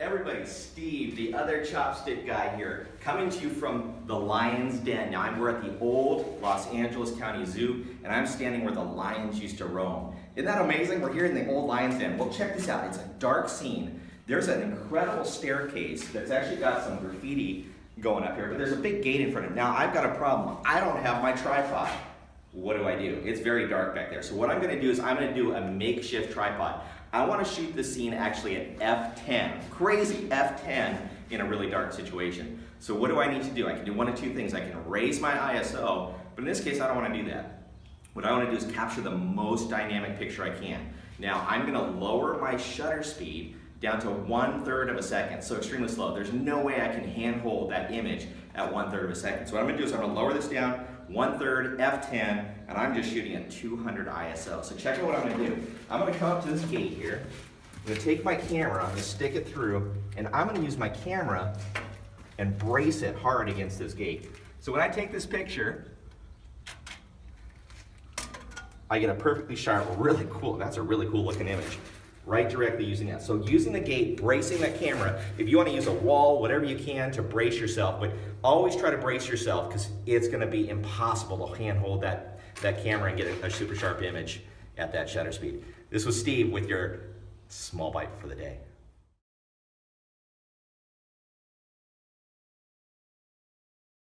Everybody, Steve, the other Chopstick Guy here, coming to you from the Lion's Den. Now, we're at the old Los Angeles County Zoo, and I'm standing where the lions used to roam. Isn't that amazing? We're here in the old Lion's Den. Well, check this out. It's a dark scene. There's an incredible staircase that's actually got some graffiti going up here, but there's a big gate in front of it. Now, I've got a problem. I don't have my tripod. What do? It's very dark back there. So what I'm going to do is I'm going to do a makeshift tripod. I want to shoot the scene actually at f10, crazy f10 in a really dark situation. So what do I need to do? I can do one of two things. I can raise my ISO, but in this case I don't want to do that. What I want to do is capture the most dynamic picture I can. Now I'm going to lower my shutter speed down to 1/3 of a second, so extremely slow. There's no way I can handhold that image at 1/3 of a second. So what I'm going to do is I'm going to lower this down 1/3 f10, and I'm just shooting at 200 ISO. So check out what I'm going to do. I'm going to come up to this gate here. I'm going to take my camera, I'm going to stick it through, and I'm going to use my camera and brace it hard against this gate. So when I take this picture, I get a perfectly sharp, really cool, that's a really cool looking image, right directly using that. So using the gate, bracing that camera, if you want to use a wall, whatever you can to brace yourself, but always try to brace yourself because it's going to be impossible to handhold that camera and get a super sharp image at that shutter speed. This was Steve with your small bite for the day.